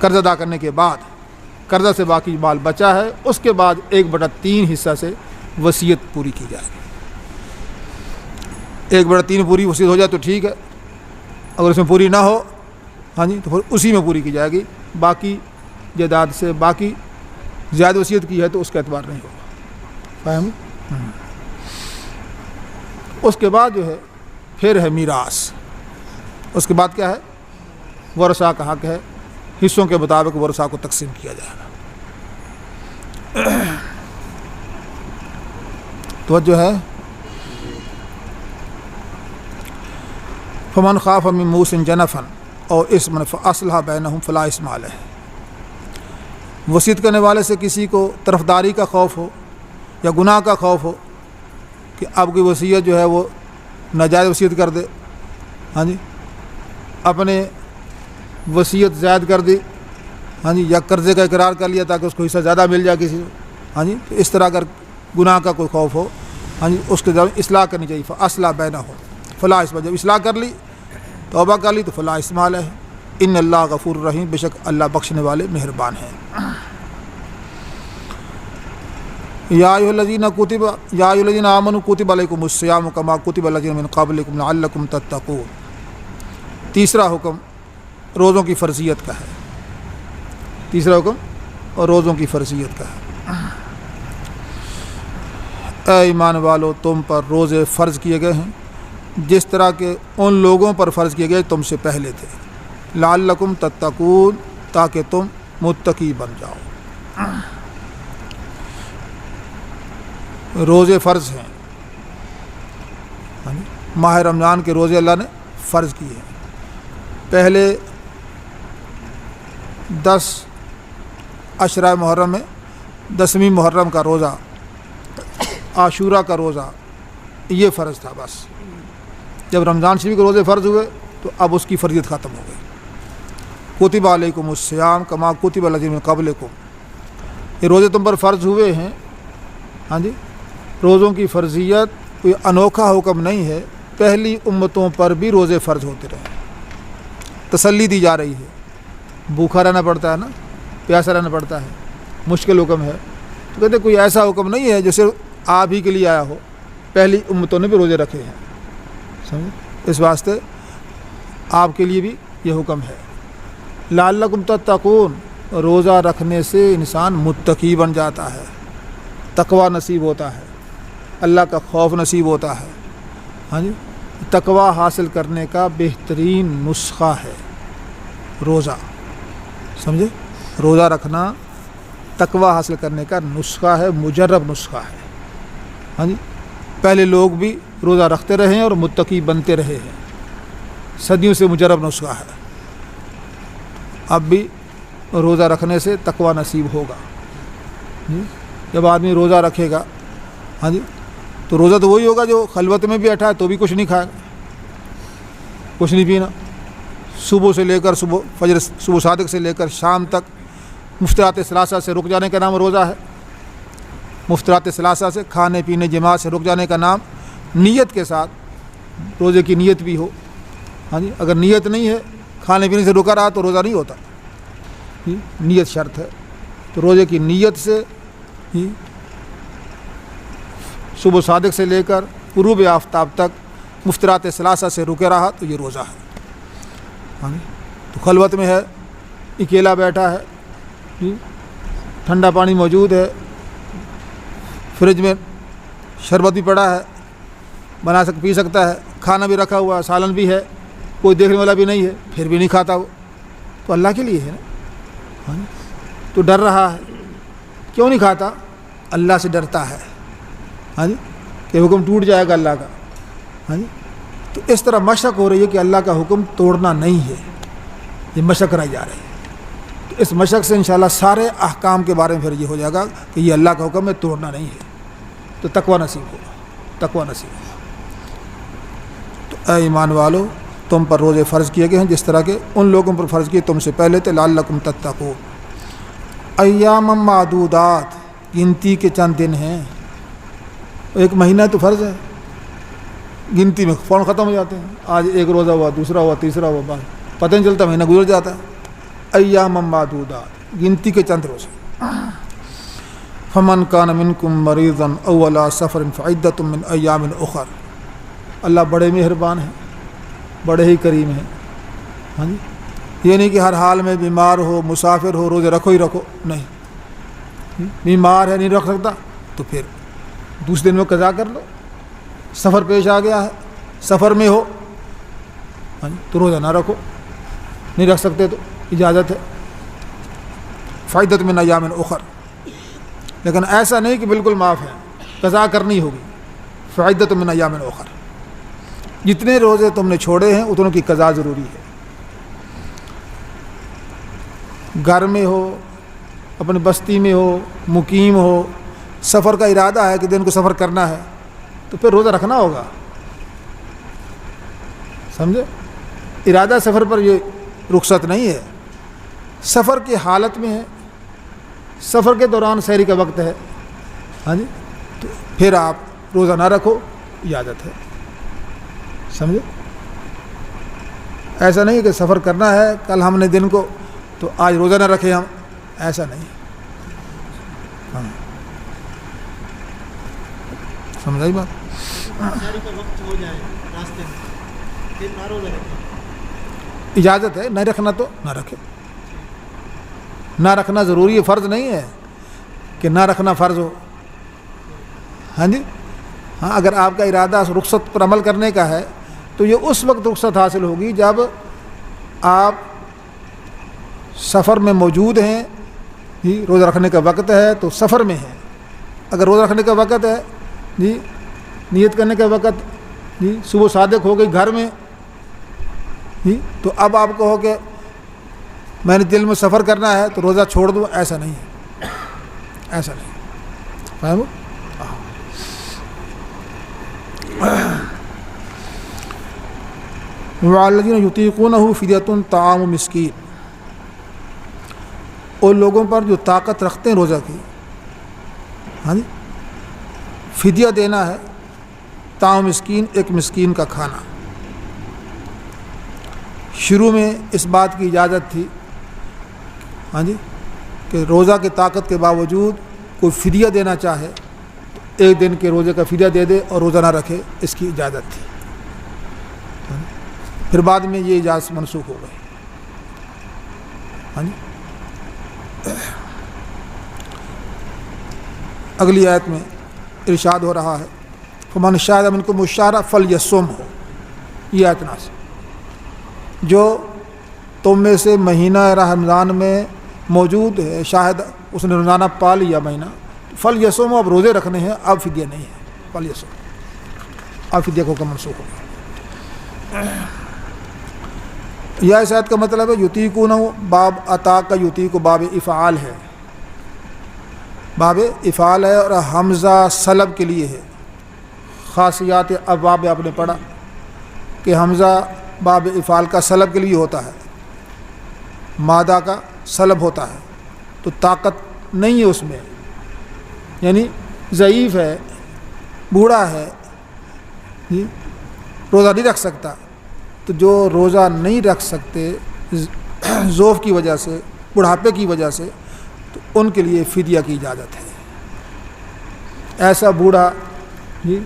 قرض ادا کرنے کے بعد قرضہ سے باقی مال بچا ہے، اس کے بعد 1/3 حصہ سے وصیت پوری کی جائے گی۔ 1/3 پوری وصیت ہو جائے تو ٹھیک ہے، اگر اس میں پوری نہ ہو ہاں جی تو پھر اسی میں پوری کی جائے گی، باقی جائیداد سے باقی زیادہ وصیت کی ہے تو اس کا اعتبار نہیں ہوگا۔ فاہم؟ اس کے بعد جو ہے پھر ہے میراث۔ اس کے بعد کیا ہے؟ ورثاء کا حق ہے، حصوں کے مطابق ورثاء کو تقسیم کیا جائے گا۔ توجہ ہے؟ فمن خاف من موص جنفا او اثما فاصلح بینہم فلا اثم علیہ۔ وصیت کرنے والے سے کسی کو طرفداری کا خوف ہو یا گناہ کا خوف ہو کہ اب کی وصیت جو ہے وہ ناجائز وصیت کر دے، ہاں جی، اپنے وصیت زائد کر دی، ہاں جی، یا قرضے کا اقرار کر لیا تاکہ اس کو حصہ زیادہ مل جائے کسی کو، ہاں جی، تو اس طرح اگر گناہ کا کوئی خوف ہو، ہاں جی، اس کے ذریعے اصلاح کرنی چاہیے۔ فاصلح بینہم فلا اثم، جب اصلاح کر لی، توبہ کر لی تو فلا اثم علیہ، ان اللہ غفور رحیم، بے شک اللہ بخشنے والے مہربان ہیں۔ یا ایھا الذین آمنوا کتب علیکم الصیام کما کتب علی الذین من قبلکم لعلکم تتقون۔ تیسرا حکم روزوں کی فرضیت کا ہے، تیسرا حکم اور روزوں کی فرضیت کا ہے۔ اے ایمان والو، تم پر روزے فرض کیے گئے ہیں جس طرح کہ ان لوگوں پر فرض کیے گئے تم سے پہلے تھے، لعلکم تتقون، تاکہ تم متقی بن جاؤ۔ روزے فرض ہیں، ماہ رمضان کے روزے اللہ نے فرض کیے ہیں۔ پہلے 10 عشرہ محرم میں 10ویں محرم کا روزہ، عاشورہ کا روزہ، یہ فرض تھا بس۔ جب رمضان شریف کے روزے فرض ہوئے تو اب اس کی فرضیت ختم ہو گئی۔ کتب علیکم الصیام کما کتب علی الذین من قبلکم، یہ روزے تم پر فرض ہوئے ہیں، ہاں جی، روزوں کی فرضیت کوئی انوکھا حکم نہیں ہے، پہلی امتوں پر بھی روزے فرض ہوتے رہے، تسلی دی جا رہی ہے۔ بھوکا رہنا پڑتا ہے نا، پیاسا رہنا پڑتا ہے، مشکل حکم ہے، تو کہتے کوئی ایسا حکم نہیں ہے جو صرف آپ ہی کے لیے آیا ہو، پہلی امتوں نے بھی روزے رکھے ہیں، سمجھے؟ اس واسطے آپ کے لیے بھی یہ حکم ہے۔ لعلکم تتقون، روزہ رکھنے سے انسان متقی بن جاتا ہے، تقوی نصیب ہوتا ہے، اللہ کا خوف نصیب ہوتا ہے، ہاں جی، تقوی حاصل کرنے کا بہترین نسخہ ہے روزہ، سمجھے؟ روزہ رکھنا تقوی حاصل کرنے کا نسخہ ہے، مجرب نسخہ ہے، ہاں جی۔ پہلے لوگ بھی روزہ رکھتے رہے ہیں اور متقی بنتے رہے ہیں، صدیوں سے مجرب نسخہ ہے۔ اب بھی روزہ رکھنے سے تقوی نصیب ہوگا۔ جب آدمی روزہ رکھے گا، ہاں جی، تو روزہ تو وہی ہوگا جو خلوت میں بھی بیٹھا ہے تو بھی کچھ نہیں کھائے گا، کچھ نہیں پینا، صبح سے لے کر صبح صادق سے لے کر شام تک مفطرات ثلاثہ سے رک جانے کا نام روزہ ہے۔ مفطرات ثلاثہ سے، کھانے پینے جماع سے رک جانے کا نام، نیت کے ساتھ، روزے کی نیت بھی ہو، ہاں جی، اگر نیت نہیں ہے کھانے پینے سے رکا رہا تو روزہ نہیں ہوتا، نیت شرط ہے۔ تو روزے کی نیت سے صبح صادق سے لے کر غروب آفتاب تک مفطرات ثلاثہ سے رکے رہا تو یہ روزہ ہے، ہاں جی۔ تو خلوت میں ہے، اکیلا بیٹھا ہے، ٹھنڈا پانی موجود ہے، فریج میں شربت بھی پڑا ہے، بنا پی سکتا ہے، کھانا بھی رکھا ہوا ہے، سالن بھی ہے، کوئی دیکھنے والا بھی نہیں ہے، پھر بھی نہیں کھاتا وہ، تو اللہ کے لیے ہے نا، ہاں جی۔ تو ڈر رہا ہے، کیوں نہیں کھاتا؟ اللہ سے ڈرتا ہے، ہاں جی، کہ حکم ٹوٹ جائے گا اللہ کا، ہاں جی۔ تو اس طرح مشق ہو رہی ہے کہ اللہ کا حکم توڑنا نہیں ہے، یہ مشق کرائی جا رہی ہے۔ تو اس مشق سے انشاءاللہ سارے احکام کے بارے میں پھر یہ ہو جائے گا کہ یہ اللہ کا حکم ہے، توڑنا نہیں ہے، تو تقوی نصیب ہوگا، تقوی نصیب ہوگا۔ تو اے ایمان والو، تم پر روزے فرض کیے گئے ہیں جس طرح کے ان لوگوں پر فرض کیے تم سے پہلے تھے، لعلکم تتقون۔ ایام معدودات، گنتی کے چند دن ہیں، ایک مہینہ تو فرض ہے، گنتی میں فوراً ختم ہو جاتے ہیں، آج ایک روزہ ہوا، دوسرا ہوا، تیسرا ہوا، بعد پتہ نہیں چلتا، مہینہ گزر جاتا ہے۔ ایام معدودات، گنتی کے چند روزے۔ فمن کان منکم مریضا او علی سفر فعدۃ من ایام اخر۔ اللہ بڑے مہربان ہیں، بڑے ہی کریم ہیں، ہاں جی۔ یہ نہیں کہ ہر حال میں بیمار ہو، مسافر ہو، روزے رکھو ہی رکھو، نہیں، بیمار ہے نہیں رکھ سکتا تو پھر دوسرے دن میں قضا کر لو، سفر پیش آ گیا ہے، سفر میں ہو، ہاں جی، تو روزہ نہ رکھو، نہیں رکھ سکتے تو اجازت ہے، فعدۃ من ایام اخر۔ لیکن ایسا نہیں کہ بالکل معاف ہے، قضا کرنی ہوگی، فعدۃ من ایام اخر، جتنے روزے تم نے چھوڑے ہیں اتنوں کی قضا ضروری ہے۔ گھر میں ہو، اپنی بستی میں ہو، مقیم ہو، سفر کا ارادہ ہے کہ دن کو سفر کرنا ہے تو پھر روزہ رکھنا ہوگا، سمجھے؟ ارادہ سفر پر یہ رخصت نہیں ہے، سفر کی حالت میں ہے، سفر کے دوران سحری کا وقت ہے، ہاں جی، تو پھر آپ روزہ نہ رکھو، اجازت ہے، سمجھے؟ ایسا نہیں کہ سفر کرنا ہے کل ہم نے دن کو تو آج روزہ نہ رکھے ہم، ایسا نہیں، ہاں، سمجھائی بات؟ سحری کا وقت ہو جائے راستے میں پھر نہ روزہ رکھیں، اجازت ہے، نہیں رکھنا تو نہ رکھے، نہ رکھنا ضروری ہے، فرض نہیں ہے کہ نہ رکھنا فرض ہو، ہاں جی، ہاں، اگر آپ کا ارادہ رخصت پر عمل کرنے کا ہے تو یہ اس وقت رخصت حاصل ہوگی جب آپ سفر میں موجود ہیں، جی، روزہ رکھنے کا وقت ہے تو سفر میں ہیں، اگر روزہ رکھنے کا وقت ہے، جی، نیت کرنے کا وقت، جی، صبح صادق ہو گئی گھر میں، جی، تو اب آپ کہو کہ میں نے دل میں سفر کرنا ہے تو روزہ چھوڑ دوں، ایسا نہیں ہے، ایسا نہیں، فاہم؟ وَالَّذِينَ يُطِيقُونَهُ فِدْيَةٌ طَعَامُ مِسْكِينٍ، اور لوگوں پر جو طاقت رکھتے ہیں روزہ کی، ہاں جی، فدیہ دینا ہے، طعام مسکین، ایک مسکین کا کھانا۔ شروع میں اس بات کی اجازت تھی، ہاں جی، کہ روزہ کی طاقت کے باوجود کوئی فدیہ دینا چاہے تو ایک دن کے روزے کا فدیہ دے دے اور روزہ نہ رکھے، اس کی اجازت تھی، پھر بعد میں یہ اجازت منسوخ ہو گئی، ہاں جی۔ اگلی آیت میں ارشاد ہو رہا ہے، فمن شاہد منکم الشہر فلیصمہ، یہ آیت نازل، جو تم میں سے مہینہ رمضان میں موجود ہے، شاہد اس نے روزانہ پا لیا مہینہ، فلیصمہ، اب روزے رکھنے ہیں، اب فدیہ نہیں ہے، فلیصمہ، اب فدیہ کا حکم منسوخ ہو گیا۔ یہ اس آیت کا مطلب ہے یطیقون باب عطا کا یطیق باب افعال ہے، باب افعال ہے، اور حمزہ سلب کے لیے ہے۔ خاصیات ابواب آپ نے پڑھا کہ حمزہ باب افعال کا سلب کے لیے ہوتا ہے، مادہ کا سلب ہوتا ہے، تو طاقت نہیں ہے اس میں، یعنی ضعیف ہے، بوڑھا ہے، جی روزہ نہیں رکھ سکتا، تو جو روزہ نہیں رکھ سکتے ضعف کی وجہ سے، بڑھاپے کی وجہ سے، تو ان کے لیے فدیہ کی اجازت ہے۔ ایسا بوڑھا جی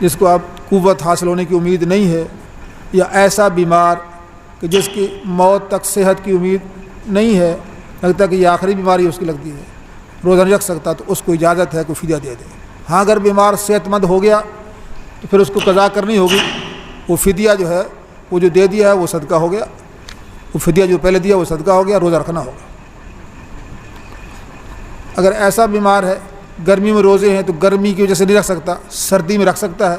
جس کو اب قوت حاصل ہونے کی امید نہیں ہے، یا ایسا بیمار کہ جس کی موت تک صحت کی امید نہیں ہے، لگتا کہ یہ آخری بیماری اس کی لگتی ہے، روزہ نہیں رکھ سکتا، تو اس کو اجازت ہے کہ فدیہ دے دے۔ ہاں اگر بیمار صحت مند ہو گیا تو پھر اس کو قضا کرنی ہوگی، وہ فدیہ جو ہے وہ جو دے دیا ہے وہ صدقہ ہو گیا، وہ فدیہ جو پہلے دیا وہ صدقہ ہو گیا، روزہ رکھنا ہوگا۔ اگر ایسا بیمار ہے، گرمی میں روزے ہیں تو گرمی کی وجہ سے نہیں رکھ سکتا، سردی میں رکھ سکتا ہے،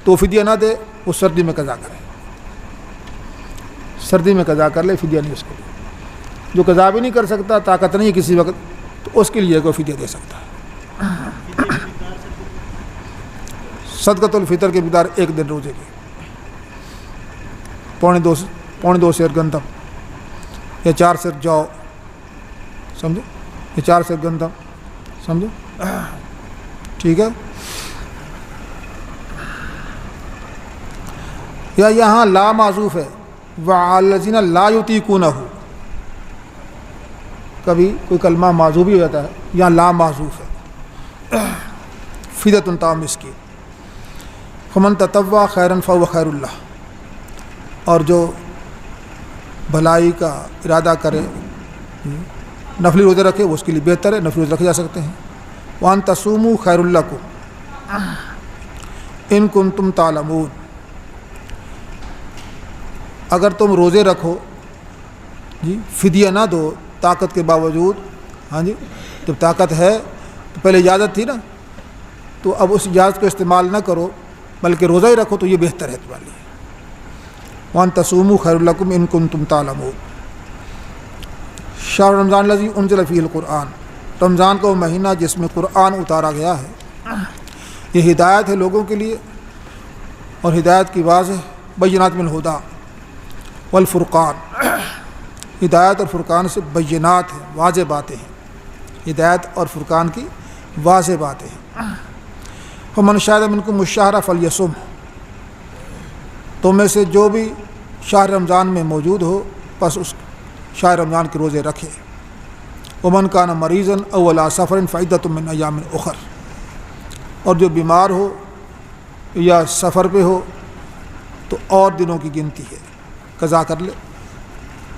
تو فدیہ نہ دے، وہ سردی میں قضا کرے، سردی میں قضا کر لے، فدیہ نہیں اس کے لیے۔ جو قضا بھی نہیں کر سکتا، طاقت نہیں ہے کسی وقت، تو اس کے لیے کوئی فدیہ دے سکتا ہے۔ صدقۃ الفطر کی مقدار 1 دن روزے کی، پونے دو سیر گندم یا 4 سیر جو، سمجھو، یا 4 سیر گندم، سمجھو، ٹھیک ہے۔ یا یہاں لا معذوف ہے، وعلی الذین لا یطیقونہ، کبھی کوئی کلمہ معذوف بھی ہو جاتا ہے، یہاں لا معذوف ہے۔ فدیۃ طعام مسکین، فمن تطوع خیرا فہو خیر اللہ، اور جو بھلائی کا ارادہ کرے، نفلی روزے رکھے، وہ اس کے لیے بہتر ہے، نفلی روزے رکھے جا سکتے ہیں۔ وان تصوموا خیر لکم ان کنتم تعلمون، اگر تم روزے رکھو، جی فدیہ نہ دو طاقت کے باوجود، ہاں جی جب طاقت ہے تو پہلے اجازت تھی نا، تو اب اس اجازت کو استعمال نہ کرو، بلکہ روزہ ہی رکھو، تو یہ بہتر ہے تمہارے لیے۔ وان تصوموا خیر لکم ان کنتم تعلمون۔ شہر رمضان الذی انزل فیہ القرآن، رمضان کا وہ مہینہ جس میں قرآن اتارا گیا ہے، یہ ہدایت ہے لوگوں کے لیے، اور ہدایت کی واضح بینات من الہدی والفرقان، ہدایت اور فرقان سے بینات ہیں، واضح باتیں ہیں، ہدایت اور فرقان کی واضح باتیں ہیں۔ فمن شہد منکم الشہر فلیصم، تم میں سے جو بھی شہر رمضان میں موجود ہو، پس اس شہر رمضان کے روزے رکھے۔ ومن کان مریضا او علی سفر فعدۃ من ایام اخر، اور جو بیمار ہو یا سفر پہ ہو تو اور دنوں کی گنتی ہے، قضا کر لے۔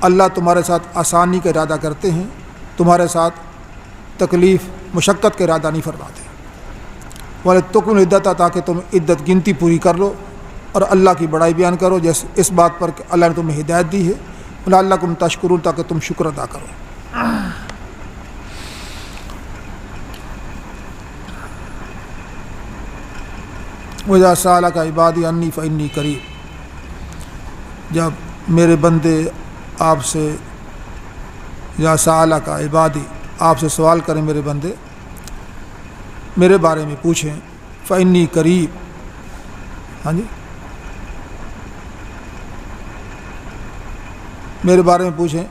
اللہ تمہارے ساتھ آسانی کا ارادہ کرتے ہیں، تمہارے ساتھ تکلیف مشقت کا ارادہ نہیں فرماتے۔ وَلِتُکْمِلُوا العدۃ، تاکہ تم عدت گنتی پوری کر لو، اور اللہ کی بڑائی بیان کرو، جیسے اس بات پر کہ اللہ نے تمہیں ہدایت دی ہے، لعلکم تشکرون، تاکہ تم شکر ادا کرو۔ وَإِذَا سَأَلَكَ عِبَادِي عَنِّي فَإِنِّي قَرِيب، جب میرے بندے آپ سے، یا سَأَلَكَ عِبَادِي، آپ سے سوال کریں میرے بندے، میرے بارے میں پوچھیں، فَإِنِّي قَرِيب، ہاں جی میرے بارے میں پوچھیں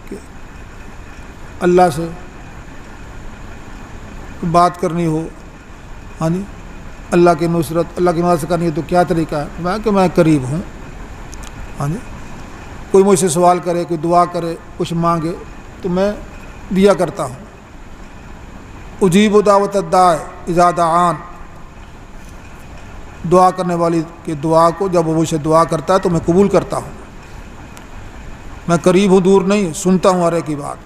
کہ اللہ سے بات کرنی ہو، ہاں جی اللہ کی نصرت، اللہ کی مدد کرنی ہے، تو کیا طریقہ ہے؟ میں کہ میں قریب ہوں، ہاں جی کوئی مجھ سے سوال کرے، کوئی دعا کرے، کچھ مانگے، تو میں دیا کرتا ہوں۔ اجیب دعوت الداع اذا دعان، دعا کرنے والی کی دعا کو جب وہ مجھ سے دعا کرتا ہے تو میں قبول کرتا ہوں۔ میں قریب ہوں، دور نہیں، سنتا ہوں ہر ایک کی بات۔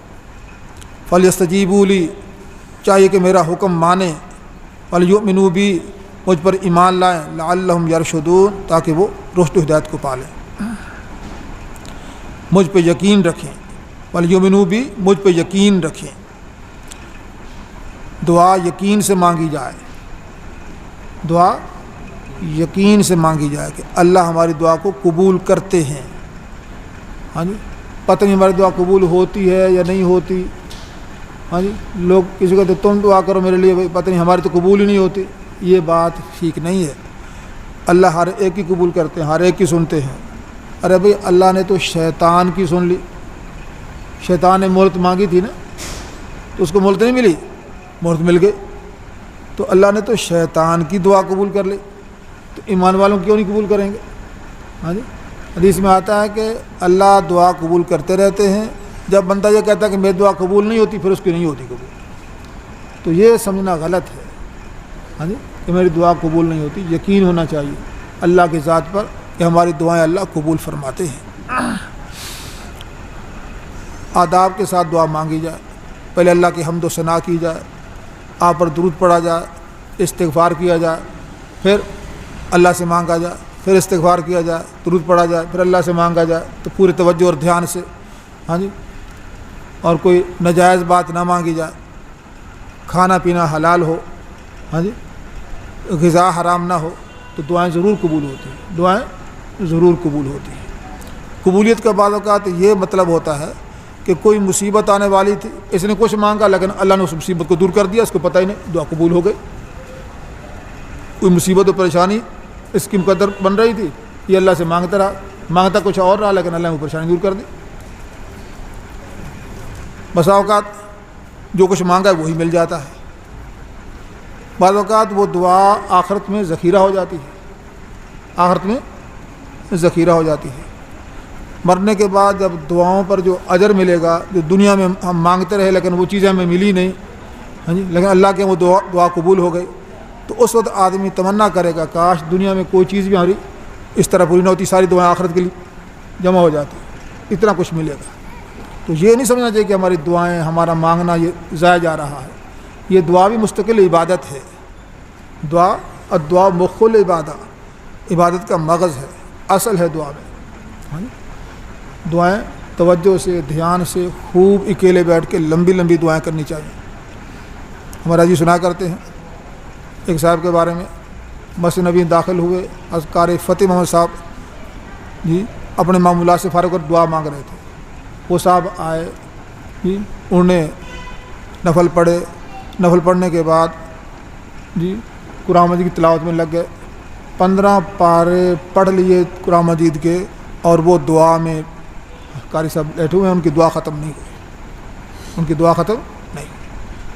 فلیستجیبوا لی، چاہیے کہ میرا حکم مانیں، ولیؤمنوا بی، مجھ پر ایمان لائیں، لعلہم یرشدون، تاکہ وہ رشد و ہدایت کو پالیں، مجھ پہ یقین رکھیں، ولیؤمنوا بی، مجھ پہ یقین رکھیں۔ دعا یقین سے مانگی جائے، دعا یقین سے مانگی جائے کہ اللہ ہماری دعا کو قبول کرتے ہیں. ہاں جی پتہ نہیں ہماری دعا قبول ہوتی ہے یا نہیں ہوتی. ہاں جی لوگ کسی کو کہتے تم دعا کرو میرے لیے، بھائی پتہ نہیں ہماری تو قبول ہی نہیں ہوتی. یہ بات ٹھیک نہیں ہے. اللہ ہر ایک کی قبول کرتے ہیں، ہر ایک کی سنتے ہیں. ارے بھائی اللہ نے تو شیطان کی سن لی. شیطان نے مہلت مانگی تھی نا، تو اس کو مہلت نہیں ملی، مہلت مل گئی. تو اللہ نے تو شیطان کی دعا قبول کر لی، تو ایمان والوں کیوں نہیں قبول کریں گے؟ ہاں جی حدیث میں آتا ہے کہ اللہ دعا قبول کرتے رہتے ہیں. جب بندہ یہ کہتا ہے کہ میری دعا قبول نہیں ہوتی، پھر اس کی نہیں ہوتی قبول. تو یہ سمجھنا غلط ہے. ہاں جی کہ میری دعا قبول نہیں ہوتی. یقین ہونا چاہیے اللہ کی ذات پر کہ ہماری دعائیں اللہ قبول فرماتے ہیں. آداب کے ساتھ دعا مانگی جائے. پہلے اللہ کی حمد و ثنا کی جائے، آپ پر درود پڑھا جائے، استغفار کیا جائے، پھر اللہ سے مانگا جائے، پھر استغفار کیا جائے، درود پڑھا جائے، پھر اللہ سے مانگا جائے. تو پورے توجہ اور دھیان سے. ہاں جی اور کوئی ناجائز بات نہ مانگی جائے. کھانا پینا حلال ہو، ہاں جی غذا حرام نہ ہو، تو دعائیں ضرور قبول ہوتی ہیں. دعائیں ضرور قبول ہوتی ہیں. قبولیت کا بعض اوقات یہ مطلب ہوتا ہے کہ کوئی مصیبت آنے والی تھی، اس نے کچھ مانگا لیکن اللہ نے اس مصیبت کو دور کر دیا، اس کو پتہ ہی نہیں، دعا قبول ہو گئی. کوئی مصیبت و پریشانی اس کی مقدر بن رہی تھی، یہ اللہ سے مانگتا رہا، مانگتا کچھ اور رہا، لیکن اللہ نے وہ پریشانی دور کر دی. بسا اوقات جو کچھ مانگا ہے وہی مل جاتا ہے. بعض اوقات وہ دعا آخرت میں ذخیرہ ہو جاتی ہے. آخرت میں ذخیرہ ہو جاتی ہے. مرنے کے بعد جب دعاؤں پر جو اجر ملے گا، جو دنیا میں ہم مانگتے رہے لیکن وہ چیزیں ہمیں ملی نہیں، ہاں جی لیکن اللہ کے وہ دعا قبول ہو گئی، تو اس وقت آدمی تمنا کرے گا کاش دنیا میں کوئی چیز بھی ہماری اس طرح پوری نہ ہوتی، ساری دعائیں آخرت کے لیے جمع ہو جاتی، اتنا کچھ ملے گا. تو یہ نہیں سمجھنا چاہیے کہ ہماری دعائیں، ہمارا مانگنا یہ ضائع جا رہا ہے. یہ دعا بھی مستقل عبادت ہے. دعا الدعا مخ العبادہ، عبادت کا مغز ہے، اصل ہے دعا میں. دعائیں توجہ سے، دھیان سے، خوب اکیلے بیٹھ کے لمبی لمبی دعائیں کرنی چاہیے. ہمارا جی سنا کرتے ہیں ایک صاحب کے بارے میں، مسجد نبی داخل ہوئے، اذکار فتح محمد صاحب جی اپنے معمولات سے فارغ کر دعا مانگ رہے تھے. وہ صاحب آئے جی، انہوں نے نفل پڑھے. نفل پڑھنے کے بعد جی قرآن مجید کی تلاوت میں لگ گئے. 15 پارے پڑھ لیے قرآن مجید کے، اور وہ دعا میں قاری صاحب بیٹھے ہوئے ہیں، ان کی دعا ختم نہیں ہوئی. ان کی دعا ختم نہیں.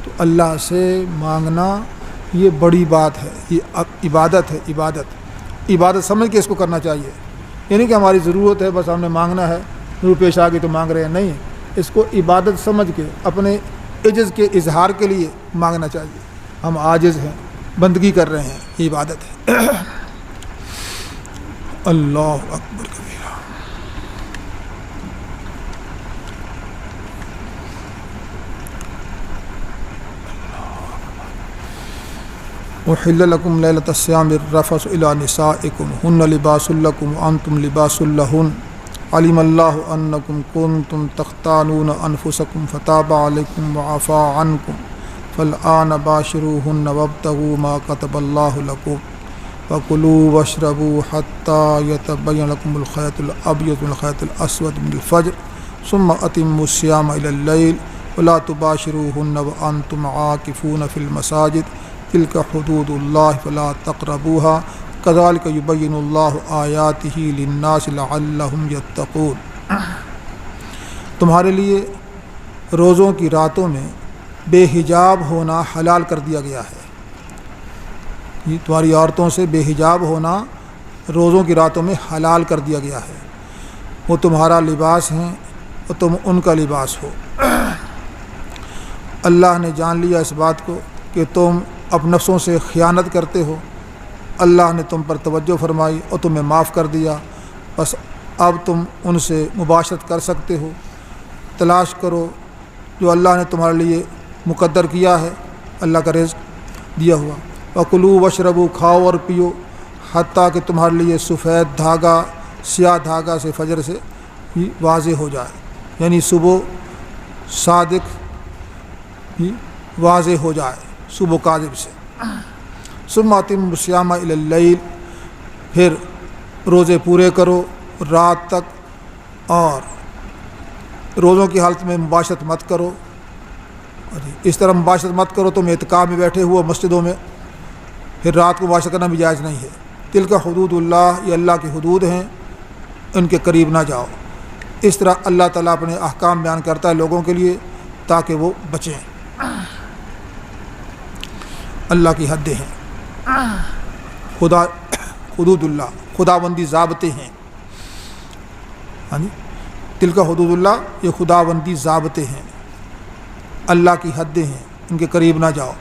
تو اللہ سے مانگنا یہ بڑی بات ہے، یہ عبادت ہے. عبادت سمجھ کے اس کو کرنا چاہیے. یعنی کہ ہماری ضرورت ہے، بس ہم نے مانگنا ہے، ضرور پیش آ گئی تو مانگ رہے ہیں، نہیں. اس کو عبادت سمجھ کے اپنے عجز کے اظہار کے لیے مانگنا چاہیے. ہم عاجز ہیں، بندگی کر رہے ہیں، یہ عبادت ہے. اللہ اکبر کبیرہ. احل لکم لیلۃ الصیام الرفث الی نسائکم ہن لباس لکم وانتم لباس لہن علم اللہ انکم کنتم تختانون انفسکم فتاب علیکم وعفا عنکم فالآن باشروہن وابتغوا ما کتب اللہ لکم وکلوا واشربوا حتی یتبین لکم الخیط الابیض من الخیط الاسود من الفجر ثم اتموا الصیام الی اللیل ولا تباشروہن وانتم عاکفون فی المساجد تلک حدود اللہ فلا تقربوها کذالک یبین اللہ آیاتہ للناس لعلہم یتقون. تمہارے لیے روزوں کی راتوں میں بے حجاب ہونا حلال کر دیا گیا ہے. یہ تمہاری عورتوں سے بے حجاب ہونا روزوں کی راتوں میں حلال کر دیا گیا ہے. وہ تمہارا لباس ہیں اور تم ان کا لباس ہو. اللہ نے جان لیا اس بات کو کہ تم اپنے نفسوں سے خیانت کرتے ہو. اللہ نے تم پر توجہ فرمائی اور تمہیں معاف کر دیا، بس اب تم ان سے مباشرت کر سکتے ہو. تلاش کرو جو اللہ نے تمہارے لیے مقدر کیا ہے، اللہ کا رزق دیا ہوا. وکلوا واشربوا، کھاؤ اور پیو، حتیٰ کہ تمہارے لیے سفید دھاگا سیاہ دھاگا سے فجر سے ہی واضح ہو جائے، یعنی صبح صادق ہی واضح ہو جائے صبح کاذب سے. ثم اتموا الصیام الی اللیل، پھر روزے پورے کرو رات تک، اور روزوں کی حالت میں مباشرت مت کرو۔ اس طرح مباشرت مت کرو تم اعتکاف میں بیٹھے ہو مسجدوں میں، پھر رات کو مباشرت کرنا بھی جائز نہیں ہے۔ تلک حدود اللہ، یہ اللہ کی حدود ہیں، ان کے قریب نہ جاؤ۔ اس طرح اللہ تعالیٰ اپنے احکام بیان کرتا ہے لوگوں کے لیے تاکہ وہ بچیں۔ اللہ کی حدیں ہیں، خدا حدود اللہ، خداوندی ضابطے ہیں۔ ہاں جی، تلک حدود اللہ، یہ خداوندی ضابطے ہیں، اللہ کی حدیں ہیں، ان کے قریب نہ جاؤ۔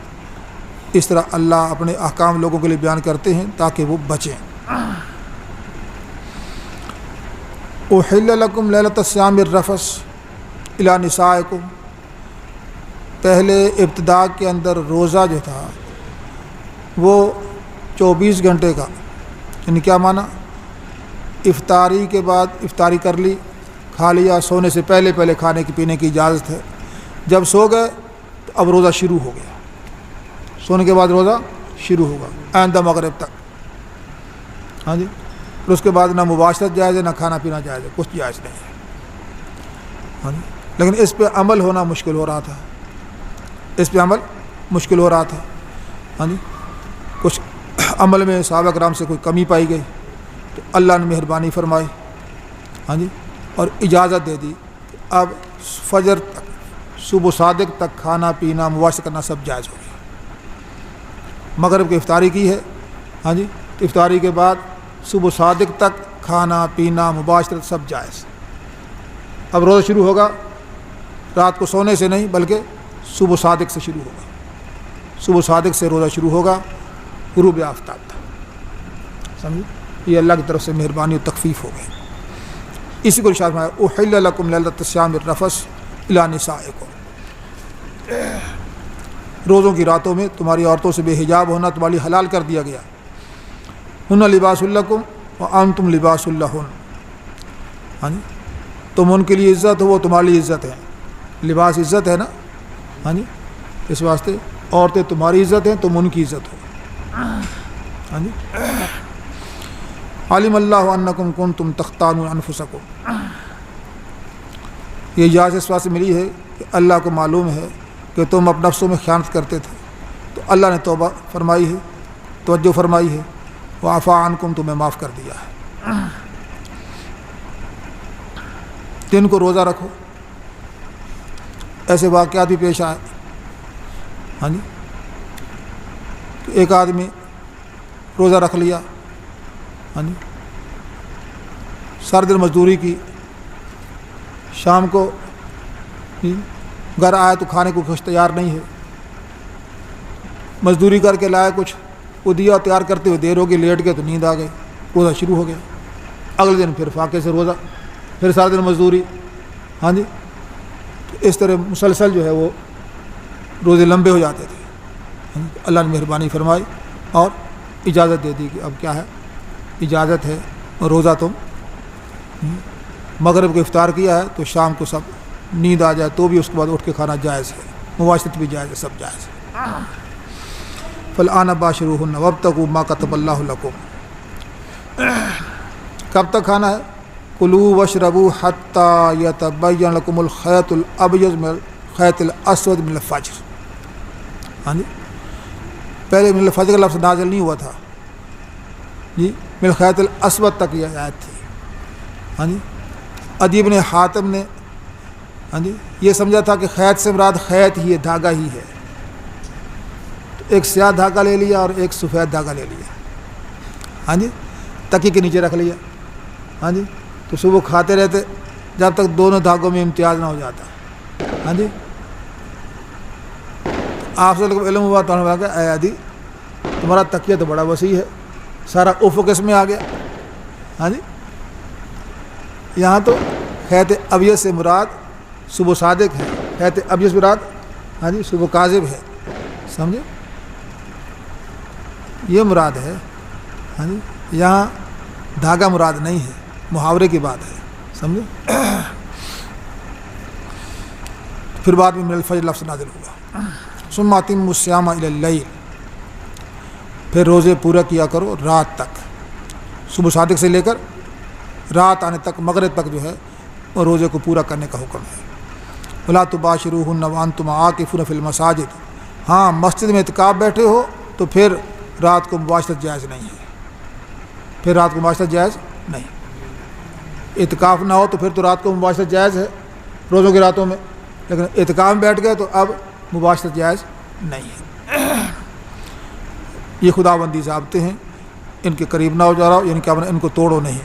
اس طرح اللہ اپنے احکام لوگوں کے لیے بیان کرتے ہیں تاکہ وہ بچیں۔ احل لکم لیلۃ الصیام الرفث الی نسائکم، پہلے ابتدا کے اندر روزہ جو تھا وہ 24 گھنٹے کا، یعنی کیا معنی؟ افطاری کے بعد افطاری کر لی، کھا لیا، سونے سے پہلے کھانے کی پینے کی اجازت ہے۔ جب سو گئے تو اب روزہ شروع ہو گیا، سونے کے بعد روزہ شروع ہوگا آئندہ مغرب تک۔ ہاں جی، پھر اس کے بعد نہ مباشرت جائز ہے، نہ کھانا پینا جائز ہے، کچھ جائز نہیں ہے۔ ہاں جی، لیکن اس پہ عمل ہونا مشکل ہو رہا تھا، اس پہ عمل مشکل ہو رہا تھا۔ ہاں جی، کچھ عمل میں صحابہ کرام سے کوئی کمی پائی گئی تو اللہ نے مہربانی فرمائی، ہاں جی، اور اجازت دے دی کہ اب فجر تک، صبح صادق تک کھانا پینا مباشرت کرنا سب جائز ہو گیا۔ مغرب کی افطاری کی ہے، ہاں جی، تو افطاری کے بعد صبح صادق تک کھانا پینا مباشرت سب جائز۔ اب روزہ شروع ہوگا رات کو سونے سے نہیں بلکہ صبح صادق سے شروع ہوگا، صبح صادق سے روزہ شروع ہوگا غروب آفتاب تک۔ سمجھے، یہ اللہ کی طرف سے مہربانی و تخفیف ہو گئی۔ اسی کو ارشاد فرمایا احل لکم لیلۃ الصیام الرفث الی نسائکم، روزوں کی راتوں میں تمہاری عورتوں سے بے حجاب ہونا تمہارے لیے حلال کر دیا گیا۔ ہن لباس لکم وانتم لباس لہن، ہاں جی، تم ان کے لیے عزت ہو، وہ تمہارے لیے عزت ہے۔ لباس عزت ہے نا، ہاں جی، اس واسطے عورتیں تمہاری عزت ہیں، تم ان کی عزت ہو۔ ہاں جی، علم اللہ انکم کنتم تختانون انفسکم، یہ اجازت اس واسطے ملی ہے کہ اللہ کو معلوم ہے کہ تم اپنے نفسوں میں خیانت کرتے تھے، تو اللہ نے توبہ فرمائی ہے، توجہ فرمائی ہے، وعفا عنکم، تمہیں معاف کر دیا ہے۔ دن کو روزہ رکھو، ایسے واقعات بھی پیش آئے، ہاں جی، کہ ایک آدمی روزہ رکھ لیا، ہاں جی، سارے دن مزدوری کی، شام کو گھر آیا تو کھانے کو کچھ تیار نہیں ہے، مزدوری کر کے لائے کچھ، وہ دیا تیار کرتے ہوئے دیر ہو گئی، لیٹ گئے تو نیند آ گئی، روزہ شروع ہو گیا۔ اگلے دن پھر فاقے سے روزہ، پھر سارے دن مزدوری، ہاں جی، تو اس طرح مسلسل جو ہے وہ روزے لمبے ہو جاتے تھے۔ اللہ نے مہربانی فرمائی اور اجازت دے دی کہ اب کیا ہے، اجازت ہے روزہ تم مغرب کو افطار کیا ہے تو شام کو سب نیند آ جائے تو بھی اس کے بعد اٹھ کے کھانا جائز ہے، مباشرت بھی جائز ہے، سب جائز ہے۔ فالآن باشروہن وابتغوا ما کتب اللہ لکم، کب تک کھانا ہے؟ کلوا واشربوا حتی یتبین لکم الخیط الابیض من الخیط الاسود من الفجر۔ ہاں جی، پہلے من الفجر کا لفظ نازل نہیں ہوا تھا جی، من الخیط الاسود تک یہ آیت تھی۔ ہاں جی، عدی بن حاتم نے ہاں جی یہ سمجھا تھا کہ خیط سے مراد خیط ہی ہے، دھاگا ہی ہے، تو ایک سیاہ دھاگا لے لیا اور ایک سفید دھاگا لے لیا، ہاں جی، تکی کے نیچے رکھ لیا، ہاں جی، تو صبح کھاتے رہتے جب تک دونوں دھاگوں میں امتیاز نہ ہو جاتا۔ ہاں جی، آپ سے علم ہوا تو انہوں نے کہا اے عدی تمہارا تکیہ تو بڑا وسیع ہے، سارا افق اس میں آ گیا۔ ہاں جی، یہاں تو خیط ابیض سے مراد صبح صادق ہے، خیط ابیض سے مراد ہاں جی صبح کاذب ہے، سمجھے، یہ مراد ہے۔ ہاں جی، یہاں دھاگا مراد نہیں ہے، محاورے کی بات ہے، سمجھے۔ پھر بعد میں من الفجر لفظ نازل ہوا، ثم اتموا الصیام الی اللیل، پھر روزے پورا کیا کرو رات تک، صبح صادق سے لے کر رات آنے تک، مغرب تک جو ہے وہ روزے کو پورا کرنے کا حکم ہے۔ وَلَا تُبَاشِرُوهُنَّ وَأَنْتُمْ عَاكِفُونَ فِي الْمَسَاجِدِ، ہاں مسجد میں اعتکاف بیٹھے ہو تو پھر رات کو مباشرت جائز نہیں ہے، پھر رات کو مباشرت جائز نہیں۔ اعتکاف نہ ہو تو پھر تو رات کو مباشرت جائز ہے روزوں کی راتوں میں، لیکن اعتکاف میں بیٹھ گئے تو اب مباشرت جائز نہیں ہے۔ یہ خداوندی ضابطے ہیں، ان کے قریب نہ ہو جا رہا ہو، یعنی کہ ان کو توڑو نہیں۔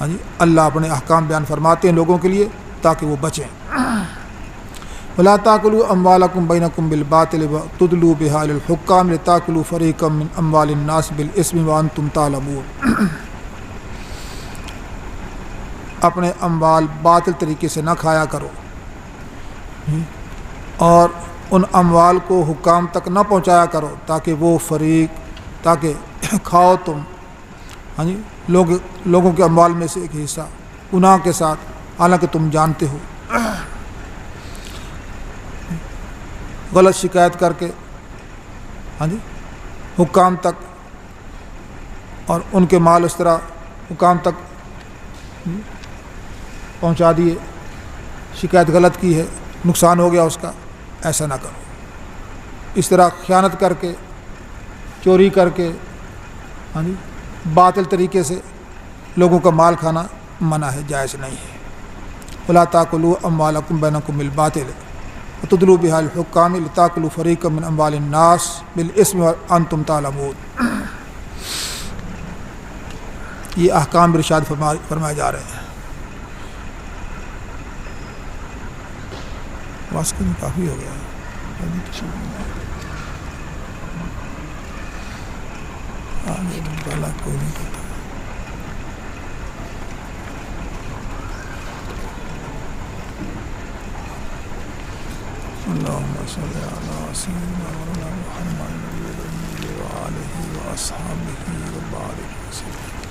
ہاں جی، اللہ اپنے احکام بیان فرماتے ہیں لوگوں کے لیے تاکہ وہ بچیں۔ وَلَا تَأْكُلُوا أَمْوَالَكُمْ بَيْنَكُمْ بِالْبَاطِلِ وَتُدْلُوا بِهَا لِلْحُكَّامِ لِتَأْكُلُوا فَرِيقًا مِّنْ أَمْوَالِ النَّاسِ بِالْإِثْمِ وَأَنْتُمْ تَعْلَمُونَ، اپنے اموال باطل طریقے سے نہ کھایا کرو اور ان اموال کو حکام تک نہ پہنچایا کرو تاکہ وہ فریق، تاکہ کھاؤ تم ہاں جی لوگوں کے اموال میں سے ایک حصہ گناہ کے ساتھ، حالانکہ تم جانتے ہو، غلط شکایت کر کے ہاں جی حکام تک، اور ان کے مال اس طرح حکام تک پہنچا دیے، شکایت غلط کی ہے، نقصان ہو گیا اس کا، ایسا نہ کرو۔ اس طرح خیانت کر کے، چوری کر کے ہاں جی باطل طریقے سے لوگوں کا مال کھانا منع ہے، جائز نہیں ہے۔ وَلَا تَأْكُلُوا أَمْوَالَكُمْ بَيْنَكُمْ بِالْبَاطِلِ وَتُدْلُوا بِهَا لِلْحُكَّامِ لِتَأْكُلُوا فَرِيقًا مِّنْ أَمْوَالِ النَّاسِ بِالْإِثْمِ وَأَنْتُمْ تَعْلَمُونَ، یہ احکام ارشاد فرمائے جا رہے ہیں۔ واسطے میں کافی ہو گیا ہے، کوئی نہیں کرتا۔ اللهم صل على سيدنا محمد وعلى آله وأصحابه وبارك وسلم۔